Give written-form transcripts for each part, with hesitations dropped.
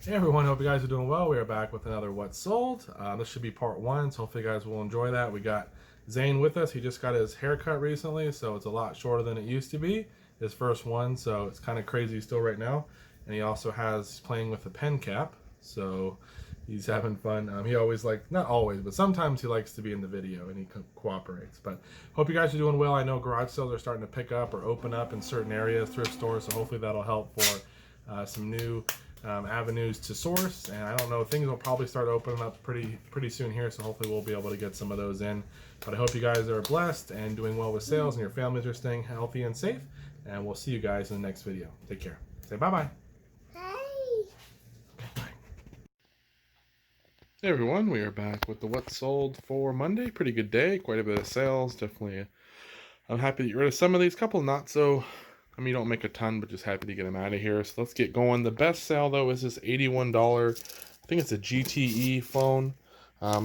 Hey everyone, hope you guys are doing well. We are back with another What Sold. This should be part one, so hopefully you guys will enjoy that. We got Zane with us. He just got his haircut recently, so it's a lot shorter than it used to be. His first one, so it's kind of crazy still right now. And he also has playing with a pen cap, so he's having fun. He always not always, but sometimes he likes to be in the video and he cooperates. But hope you guys are doing well. I know garage sales are starting to pick up or open up in certain areas, thrift stores, so hopefully that'll help for some new avenues to source. And I don't know, things will probably start opening up pretty soon here, so hopefully we'll be able to get some of those in. But I hope you guys are blessed and doing well with sales and your families are staying healthy and safe. And we'll see you guys in the next video. Take care. Say bye-bye. Hey. Hey everyone, we are back with the What Sold for Monday. Pretty good day, quite a bit of sales. Definitely, I'm happy to get rid of some of these. Couple not so. I mean, you don't make a ton, but just happy to get them out of here. So let's get going. The best sale though is this $81. I think it's a GTE phone.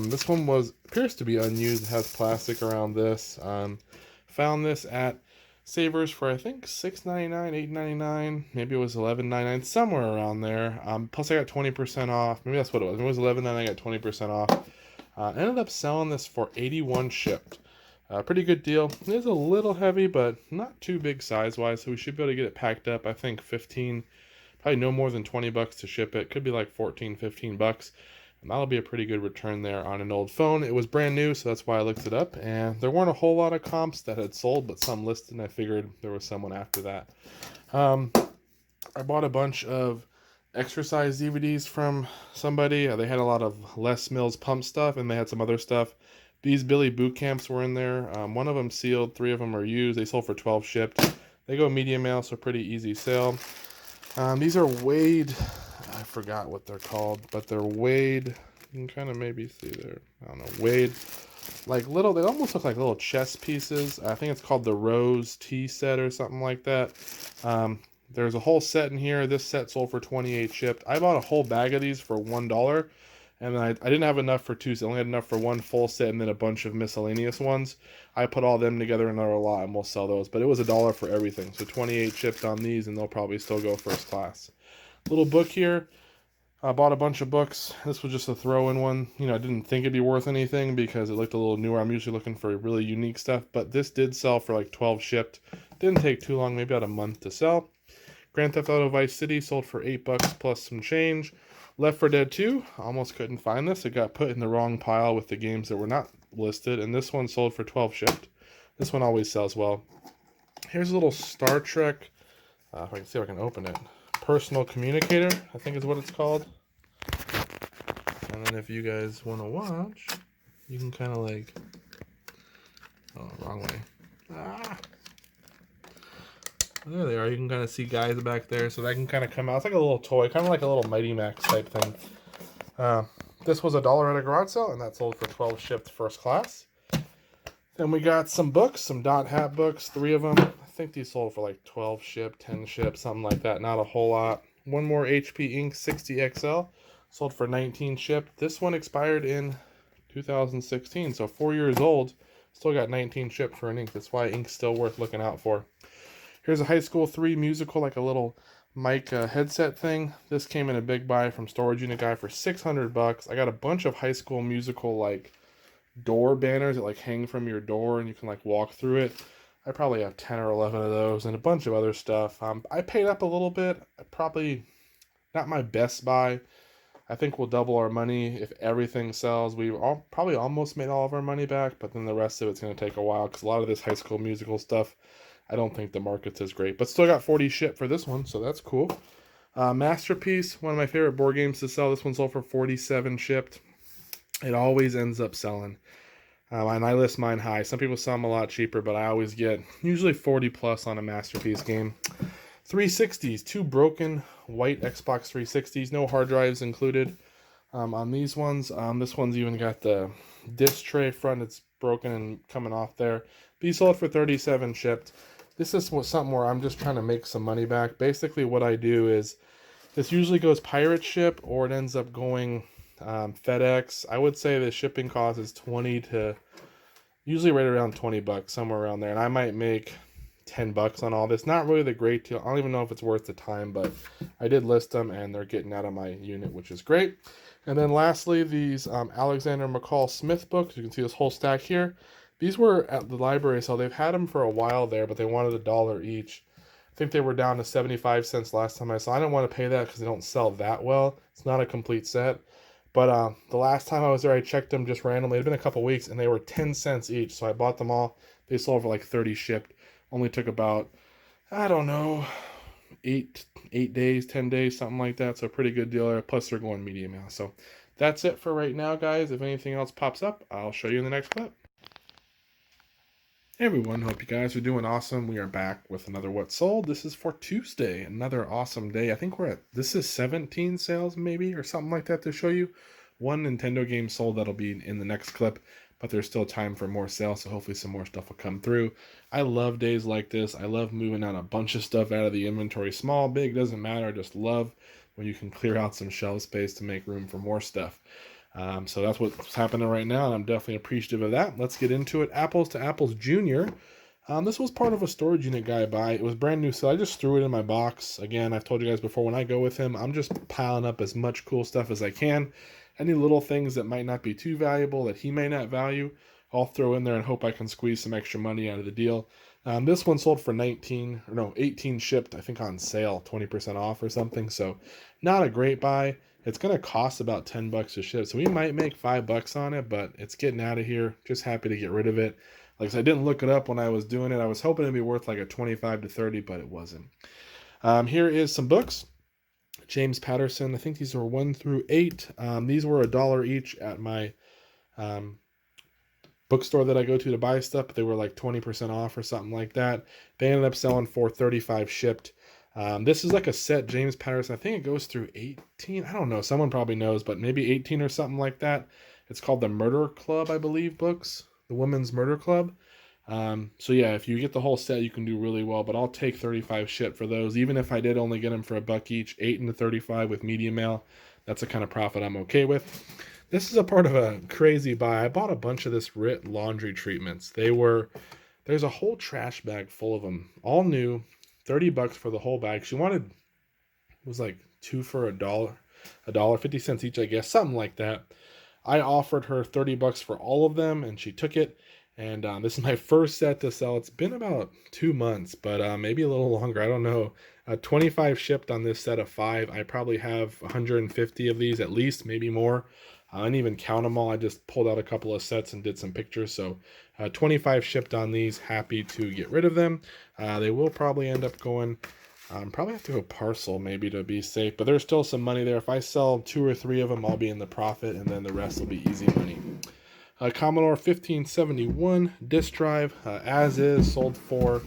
This one appears to be unused. It has plastic around this. Found this at Savers for I think $6.99, $8.99, maybe it was $11.99, somewhere around there. Plus I got 20% off. Maybe that's what it was. It was $11.99. I got 20% off. Ended up selling this for $81 shipped. Pretty good deal. It is a little heavy, but not too big size-wise, so we should be able to get it packed up. I think 15, probably no more than 20 bucks to ship it. Could be like 14, 15 bucks. And that'll be a pretty good return there on an old phone. It was brand new, so that's why I looked it up. And there weren't a whole lot of comps that had sold, but some listed, and I figured there was someone after that. I bought a bunch of exercise DVDs from somebody. They had a lot of Les Mills pump stuff, and they had some other stuff. These Billy boot camps were in there. One of them sealed, 3 of them are used. They sold for 12 shipped. They go medium mail, so pretty easy sale. These are weighed. I forgot what they're called, but they're weighed. You can kind of maybe see there. I don't know, weighed like little. They almost look like little chess pieces. I think it's called the Rose Tea set or something like that. There's a whole set in here. This set sold for 28 shipped. I bought a whole bag of these for $1. And then I didn't have enough for 2, so I only had enough for 1 full set and then a bunch of miscellaneous ones. I put all them together in another lot and we'll sell those. But it was $1 for everything. So 28 shipped on these and they'll probably still go first class. Little book here. I bought a bunch of books. This was just a throw-in one. You know, I didn't think it'd be worth anything because it looked a little newer. I'm usually looking for really unique stuff. But this did sell for like 12 shipped. Didn't take too long, maybe about a month to sell. Grand Theft Auto Vice City sold for $8 plus some change. Left 4 Dead 2, almost couldn't find this. It got put in the wrong pile with the games that were not listed, and this one sold for 12 shipped. This one always sells well. Here's a little Star Trek, if I can see if I can open it. Personal Communicator, I think is what it's called. And then if you guys want to watch, you can kind of like, oh, wrong way. There they are. You can kind of see guys back there, so that can kind of come out. It's like a little toy, kind of like a little Mighty Max type thing. This was $1 at a garage sale, and that sold for 12 shipped first class. Then we got some books, some Dot Hat books, 3 of them. I think these sold for like 12 shipped, 10 shipped, something like that. Not a whole lot. One more HP Ink 60XL, sold for 19 shipped. This one expired in 2016, so 4 years old. Still got 19 shipped for an ink. That's why ink's still worth looking out for. Here's a High School 3 musical, like a little mic headset thing. This came in a big buy from Storage Unit Guy for 600 bucks. I got a bunch of High School Musical like door banners that like hang from your door and you can like walk through it. I probably have 10 or 11 of those and a bunch of other stuff. I paid up a little bit. Probably not my best buy. I think we'll double our money if everything sells. We probably almost made all of our money back, but then the rest of it's going to take a while because a lot of this High School Musical stuff, I don't think the market's as great. But still got 40 shipped for this one, so that's cool. Masterpiece, one of my favorite board games to sell. This one sold for 47 shipped. It always ends up selling. And I list mine high. Some people sell them a lot cheaper, but I always get usually 40 plus on a Masterpiece game. 360s, 2 broken white Xbox 360s, no hard drives included on these ones. This one's even got the disc tray front. It's broken and coming off there. These sold for 37 shipped. This is something where I'm just trying to make some money back. Basically what I do is this usually goes pirate ship or it ends up going FedEx. I would say the shipping cost is 20 to usually right around 20 bucks, somewhere around there. And I might make 10 bucks on all this. Not really the great deal. I don't even know if it's worth the time, but I did list them and they're getting out of my unit, which is great. And then lastly, these Alexander McCall Smith books. You can see this whole stack here. These were at the library, so they've had them for a while there, but they wanted $1 each. I think they were down to 75 cents last time I saw. I didn't want to pay that because they don't sell that well. It's not a complete set. But the last time I was there, I checked them just randomly. It had been a couple weeks, and they were 10 cents each. So I bought them all. They sold for like 30 shipped. Only took about, I don't know, 8 days, 10 days, something like that. So a pretty good deal there. Plus they're going medium now. So that's it for right now, guys. If anything else pops up, I'll show you in the next clip. Hey everyone, hope you guys are doing awesome. We are back with another What Sold. This is for Tuesday, another awesome day. I think this is 17 sales maybe, or something like that to show you. One Nintendo game sold that'll be in the next clip, but there's still time for more sales, so hopefully some more stuff will come through. I love days like this. I love moving out a bunch of stuff out of the inventory. Small, big, doesn't matter. I just love when you can clear out some shelf space to make room for more stuff. So that's what's happening right now, and I'm definitely appreciative of that. Let's get into it. Apples to Apples Jr. This was part of a storage unit guy buy. It was brand new, so I just threw it in my box. Again, I've told you guys before, when I go with him, I'm just piling up as much cool stuff as I can. Any little things that might not be too valuable, that he may not value, I'll throw in there and hope I can squeeze some extra money out of the deal. This one sold for 18 shipped, I think on sale, 20% off or something. So not a great buy. It's going to cost about 10 bucks to ship. So we might make $5 on it, but it's getting out of here. Just happy to get rid of it. Like I said, I didn't look it up when I was doing it. I was hoping it'd be worth like a 25 to 30, but it wasn't. Here is some books. James Patterson. I think these are 1 through 8. These were $1 each at my bookstore that I go to buy stuff, but they were like 20% off or something like that. They ended up selling for 35 shipped. This is like a set, James Patterson. I think it goes through 18. I don't know. Someone probably knows, but maybe 18 or something like that. It's called the Murder Club, I believe, books. The Women's Murder Club. So yeah, if you get the whole set, you can do really well, but I'll take 35 ship for those. Even if I did only get them for $1 each, 8 into 35 with medium mail, that's the kind of profit I'm okay with. This is a part of a crazy buy. I bought a bunch of this Rit laundry treatments. There's a whole trash bag full of them, all new, 30 bucks for the whole bag. She wanted, it was like 2 for $1, 50 cents each, I guess, something like that. I offered her 30 bucks for all of them, and she took it. And this is my first set to sell. It's been about 2 months, but maybe a little longer. I don't know. 25 shipped on this set of 5. I probably have 150 of these at least, maybe more. I didn't even count them all. I just pulled out a couple of sets and did some pictures. So 25 shipped on these. Happy to get rid of them. They will probably end up going, probably have to go parcel maybe to be safe. But there's still some money there. If I sell 2 or 3 of them, I'll be in the profit. And then the rest will be easy money. Commodore 1571 disk drive, as is, sold for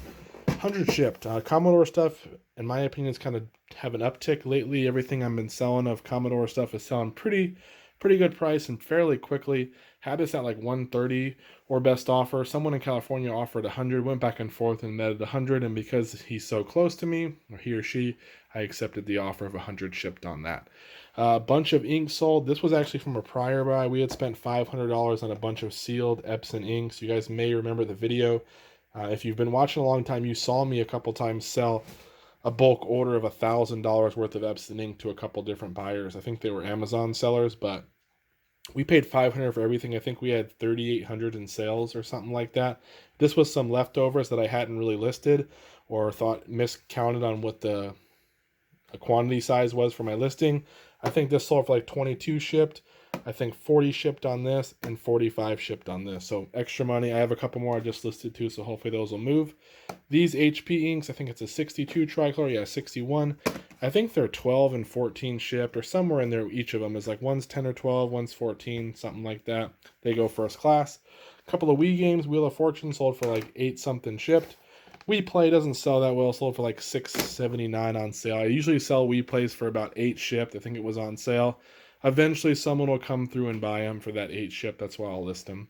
100 shipped. Commodore stuff, in my opinion, is kind of have an uptick lately. Everything I've been selling of Commodore stuff is selling pretty good price and fairly quickly. Had this at like 130 or best offer. Someone in California offered 100, went back and forth and netted 100, and because he's so close to me, or he or she, I accepted the offer of 100 shipped on that. A bunch of ink sold. This was actually from a prior buy. We had spent $500 on a bunch of sealed Epson inks. You guys may remember the video. If you've been watching a long time, you saw me a couple times sell a bulk order of $1,000 worth of Epson ink to a couple different buyers. I think they were Amazon sellers, but we paid $500 for everything. I think we had $3,800 in sales or something like that. This was some leftovers that I hadn't really listed or thought miscounted on what the quantity size was for my listing. I think this sold for like 22 shipped. I think 40 shipped on this and 45 shipped on this. So extra money. I have a couple more I just listed too, so hopefully those will move. These HP inks, I think it's a 62 tricolor. Yeah, 61. I think they're 12 and 14 shipped or somewhere in there. Each of them is like one's 10 or 12, one's 14, something like that. They go first class. A couple of Wii games. Wheel of Fortune sold for like 8 something shipped. Wii Play doesn't sell that well. Sold for like $6.79 on sale. I usually sell Wii Plays for about 8 shipped. I think it was on sale. Eventually, someone will come through and buy them for that 8 ship. That's why I'll list them.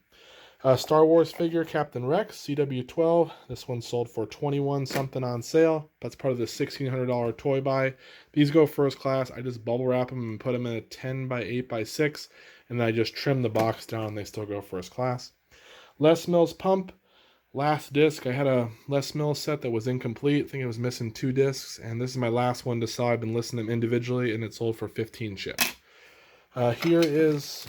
Star Wars figure, Captain Rex, CW12. This one sold for 21 something on sale. That's part of the $1,600 toy buy. These go first class. I just bubble wrap them and put them in a 10 by 8 by 6, and then I just trim the box down and they still go first class. Les Mills pump. last disc. I had a Les Mills set that was incomplete. I think it was missing 2 discs, and this is my last one to sell. I've been listing them individually, and it sold for 15 shipped. Here is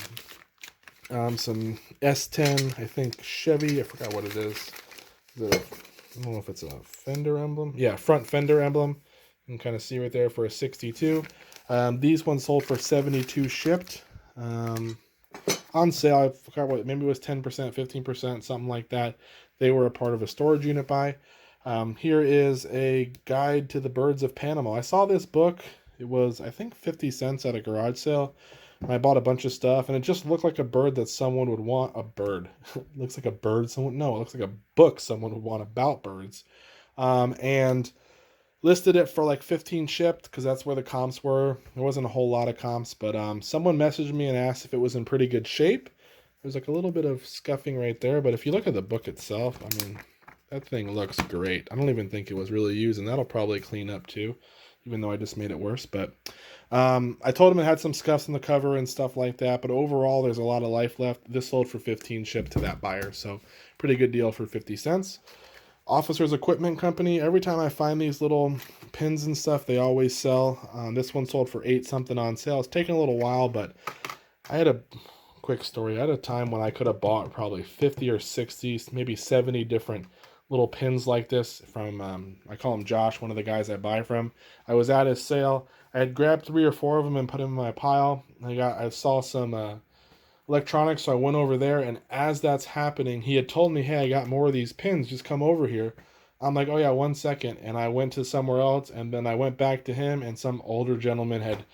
some S10, I think Chevy. I forgot what it is. I don't know if it's a fender emblem. Yeah, front fender emblem. You can kind of see right there for a 62. These ones sold for 72 shipped. On sale, I forgot what, maybe it was 10%, 15%, something like that. They were a part of a storage unit buy. Here is a guide to the birds of Panama. I saw this book. It was, I think, 50 cents at a garage sale. And I bought a bunch of stuff, and it just looked like a bird that someone would want. A bird. It looks like a bird. No, it looks like a book someone would want about birds. And listed it for like 15 shipped because that's where the comps were. There wasn't a whole lot of comps, but someone messaged me and asked if it was in pretty good shape. There's like a little bit of scuffing right there, but if you look at the book itself, I mean, that thing looks great. I don't even think it was really used, and that'll probably clean up too, even though I just made it worse. But I told him it had some scuffs in the cover and stuff like that, but overall there's a lot of life left. This sold for 15 shipped to that buyer, so pretty good deal for 50 cents. Officers Equipment Company. Every time I find these little pins and stuff, they always sell. This one sold for 8 something on sale. It's taken a little while, but I had a quick story. I had a time when I could have bought probably 50 or 60, maybe 70 different little pins like this from, I call him Josh, one of the guys I buy from. I was at his sale. I had grabbed 3 or 4 of them and put them in my pile. I saw some electronics, so I went over there, and as that's happening, he had told me, hey, I got more of these pins, just come over here. I'm like, oh yeah, 1 second, and I went to somewhere else, and then I went back to him, and some older gentleman had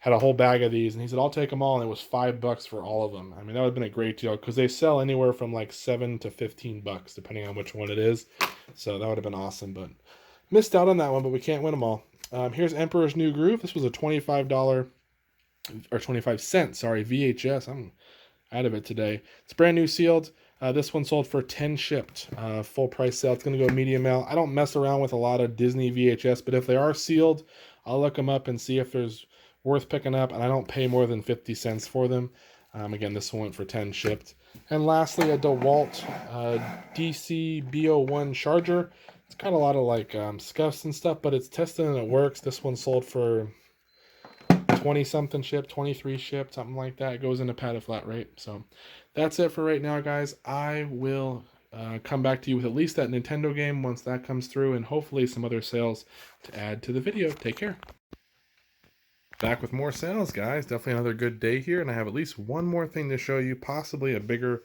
a whole bag of these, and he said, I'll take them all, and it was $5 for all of them. I mean, that would have been a great deal, because they sell anywhere from like $7 to $15, depending on which one it is, so that would have been awesome, but missed out on that one, but we can't win them all. Here's Emperor's New Groove. This was a $25, or 25 cents, sorry, VHS. I'm out of it today. It's brand new sealed. This one sold for 10 shipped. Full price sale. It's going to go medium mail. I don't mess around with a lot of Disney VHS, but if they are sealed, I'll look them up and see if there's worth picking up, and I don't pay more than 50 cents for them. Again, this one went for 10 shipped. And lastly, a DeWalt DC-B01 charger. It's got a lot of like scuffs and stuff, but it's tested and it works. This one sold for 20 something shipped, 23 shipped, something like that. It goes into padded flat rate. So that's it for right now, guys. I will come back to you with at least that Nintendo game once that comes through, and hopefully some other sales to add to the video. Take care. Back with more sales, guys. Definitely another good day here, and I have at least one more thing to show you, possibly a bigger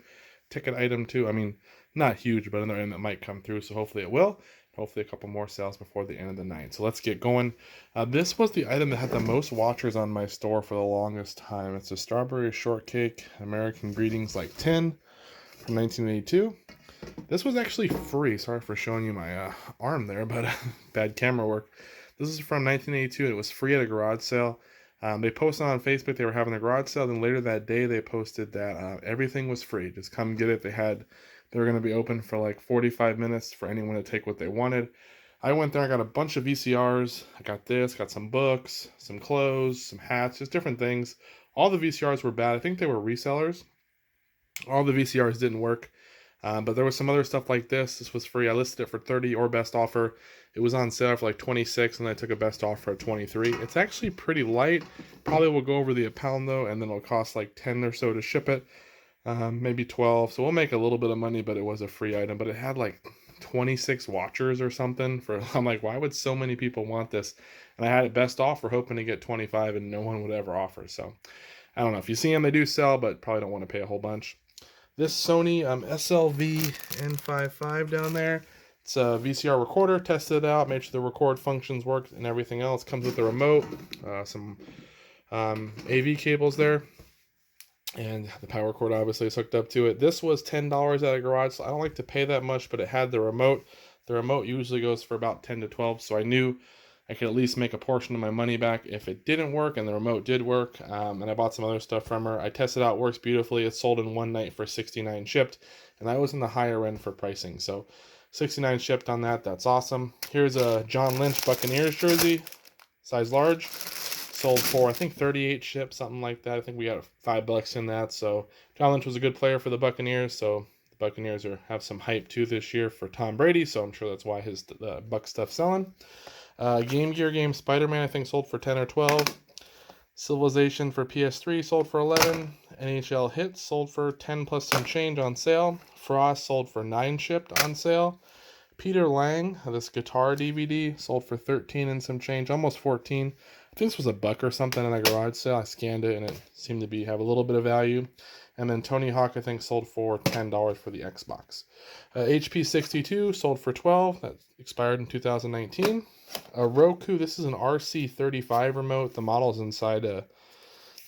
ticket item too. I mean, not huge, but another item that might come through, so hopefully it will. Hopefully a couple more sales before the end of the night. So let's get going. This was the item that had the most watchers on my store for the longest time. It's a Strawberry Shortcake American Greetings like 10 from 1982. This was actually free. Sorry for showing you my arm there, but bad camera work. This is from 1982. It was free at a garage sale. They posted on Facebook they were having a garage sale. Then later that day they posted that everything was free. Just come get it. They were going to be open for like 45 minutes for anyone to take what they wanted. I went there. I got a bunch of VCRs. I got this. Got some books, some clothes, some hats, just different things. All the VCRs were bad. I think they were resellers. All the VCRs didn't work. But there was some other stuff like this. This was free. I listed it for 30 or best offer. It was on sale for like 26, and I took a best offer at 23. It's actually pretty light. Probably will go over the £1 though, and then it'll cost like 10 or so to ship it. Maybe 12. So we'll make a little bit of money, but it was a free item. But it had like 26 watchers or something. I'm like, why would so many people want this? And I had it best offer, hoping to get 25, and no one would ever offer. So I don't know. If you see them, they do sell, but probably don't want to pay a whole bunch. This Sony SLV N55 down there. It's a VCR recorder. Tested it out, made sure the record functions worked and everything else. Comes with a remote, some AV cables there, and the power cord obviously is hooked up to it. This was $10 at a garage, so I don't like to pay that much, but it had the remote. The remote usually goes for about 10 to 12, so I knew I could at least make a portion of my money back if it didn't work, and the remote did work. And I bought some other stuff from her. I tested it out, works beautifully. It sold in one night for 69 shipped, and I was in the higher end for pricing. So 69 shipped on that. That's awesome. Here's a John Lynch Buccaneers jersey, size large. Sold for, I think, 38 shipped, something like that. I think we got $5 in that. So John Lynch was a good player for the Buccaneers, so The Buccaneers have some hype too this year for Tom Brady, so I'm sure that's why his Buck stuff's selling. Game Gear game Spider-Man, I think, sold for 10 or 12. Civilization for PS3 sold for 11. NHL Hits sold for 10 plus some change on sale. Frost sold for 9 shipped on sale. Peter Lang, this guitar DVD, sold for 13 and some change, almost 14. I think this was $1 or something in a garage sale. I scanned it and it seemed to have a little bit of value. And then Tony Hawk, I think, sold for $10 for the Xbox. HP 62 sold for 12. That expired in 2019. Roku, this is an RC35 remote. The model's inside the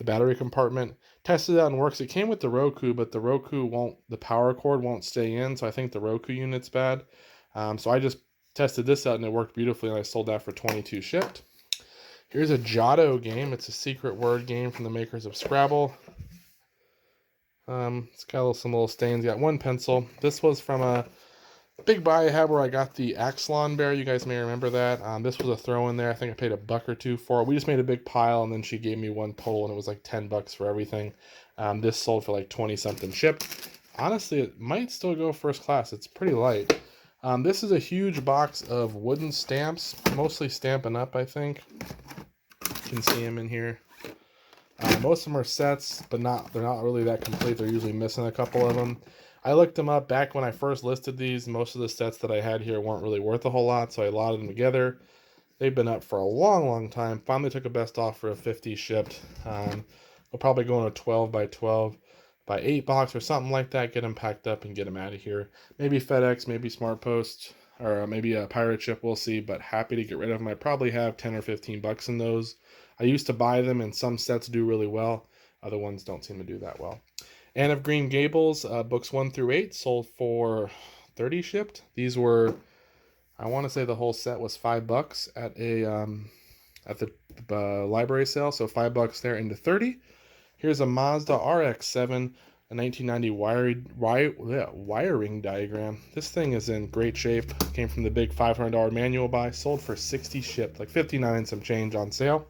battery compartment. Tested it out and works. It came with the Roku, but the the power cord won't stay in, so I think the Roku unit's bad. So I just tested this out and it worked beautifully, and I sold that for 22 shipped. Here's a Giotto game. It's a secret word game from the makers of Scrabble. It's got some little stains. Got one pencil. This was from a big buy I had where I got the Axelon bear. You guys may remember that. This was a throw in there. I think I paid $1 or $2 for it. We just made a big pile, and then she gave me one total, and it was like $10 for everything. This sold for like 20 something shipped. Honestly, it might still go first class. It's pretty light. This is a huge box of wooden stamps, mostly Stampin' Up, I think. You can see them in here. Most of them are sets, but they're not really that complete. They're usually missing a couple of them. I looked them up back when I first listed these. Most of the sets that I had here weren't really worth a whole lot, so I allotted them together. They've been up for a long, long time. Finally took a best offer of 50 shipped. We'll probably go in a 12 by 12 by 8 box or something like that. Get them packed up and get them out of here. Maybe FedEx, maybe Smart Post, or maybe a pirate ship. We'll see. But happy to get rid of them. I probably have 10 or 15 bucks in those. I used to buy them, and some sets do really well. Other ones don't seem to do that well. Anne of Green Gables, books 1 through 8, sold for 30 shipped. These were, I want to say the whole set was $5 at the library sale, so $5 there into 30. Here's a Mazda RX-7, a 1990 wiring diagram. This thing is in great shape. Came from the big $500 manual buy, sold for 60 shipped, like 59 and some change on sale.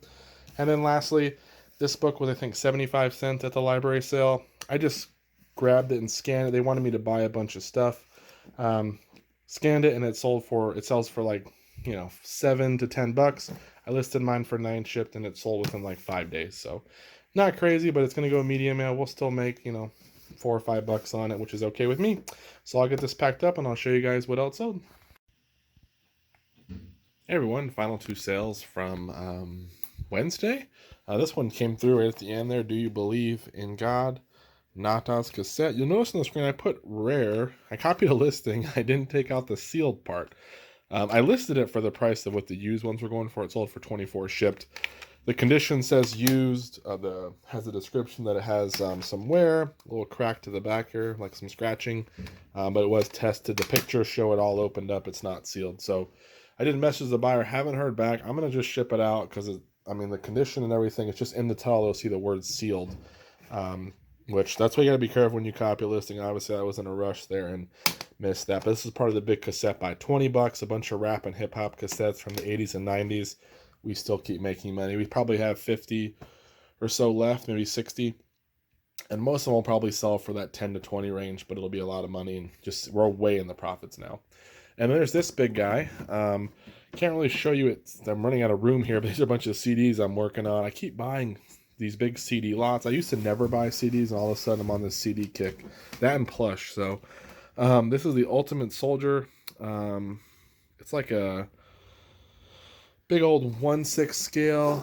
And then lastly, this book was, I think, 75 cents at the library sale. I just grabbed it and scanned it. They wanted me to buy a bunch of stuff. Scanned it, and it sells for like, 7 to 10 bucks. I listed mine for 9 shipped, and it sold within like 5 days. So not crazy, but it's going to go medium mail. We'll still make, $4 or $5 on it, which is okay with me. So I'll get this packed up, and I'll show you guys what else sold. Hey everyone, final 2 sales from Wednesday. This one came through right at the end there. Do you believe in God? Nata's cassette. You'll notice on the screen I put rare. I copied a listing. I didn't take out the sealed part. I listed it for the price of what the used ones were going for. It sold for 24 shipped. The condition says used. Has a description that it has some wear, a little crack to the back here, like some scratching. But it was tested. The pictures show it all opened up. It's not sealed. So I didn't message the buyer. Haven't heard back. I'm going to just ship it out because, the condition and everything, it's just in the title. You'll see the word sealed. Which that's why you got to be careful when you copy a listing. Obviously, I was in a rush there and missed that. But this is part of the big cassette buy. $20, a bunch of rap and hip-hop cassettes from the 80s and 90s. We still keep making money. We probably have 50 or so left, maybe 60. And most of them will probably sell for that 10 to 20 range, but it'll be a lot of money. And we're way in the profits now. And then there's this big guy. Can't really show you it. I'm running out of room here, but these are a bunch of CDs I'm working on. I keep buying these big CD lots. I used to never buy CDs, and all of a sudden I'm on this CD kick. That and plush. So this is the Ultimate Soldier. It's like a big old 1/6 scale.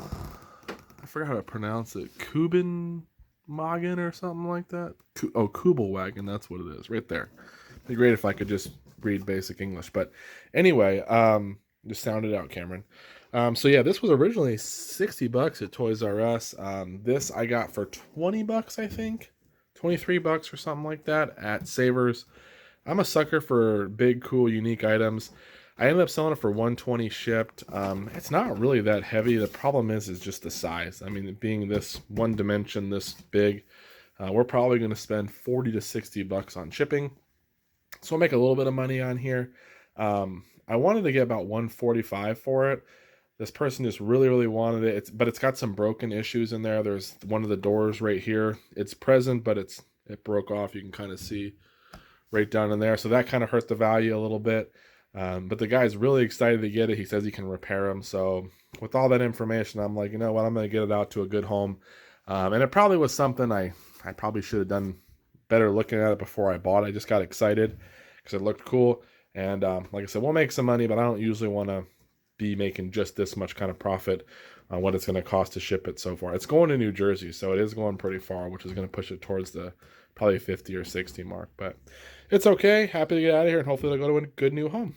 I forgot how to pronounce it. Kubenwagen or something like that. Kubelwagen. That's what it is right there. It'd be great if I could just read basic English. But anyway, just sound it out, Cameron. So yeah, this was originally $60 at Toys R Us. This I got for $20, I think, $23 or something like that at Savers. I'm a sucker for big, cool, unique items. I ended up selling it for $120 shipped. It's not really that heavy. The problem is just the size. It being this one dimension, this big, we're probably going to spend $40 to $60 on shipping. So I'll make a little bit of money on here. I wanted to get about $145 for it. This person just really, really wanted it. But it's got some broken issues in there. There's one of the doors right here. It's present, but it broke off. You can kind of see right down in there. So that kind of hurt the value a little bit. But the guy's really excited to get it. He says he can repair them. So with all that information, I'm like, you know what? I'm going to get it out to a good home. And it probably was something I probably should have done better looking at it before I bought it. I just got excited because it looked cool. And like I said, we'll make some money, but I don't usually want to be making just this much kind of profit on what it's going to cost to ship it so far. It's going to New Jersey, so it is going pretty far, which is going to push it towards the probably 50 or 60 mark. But it's okay. Happy to get out of here, and hopefully they'll go to a good new home.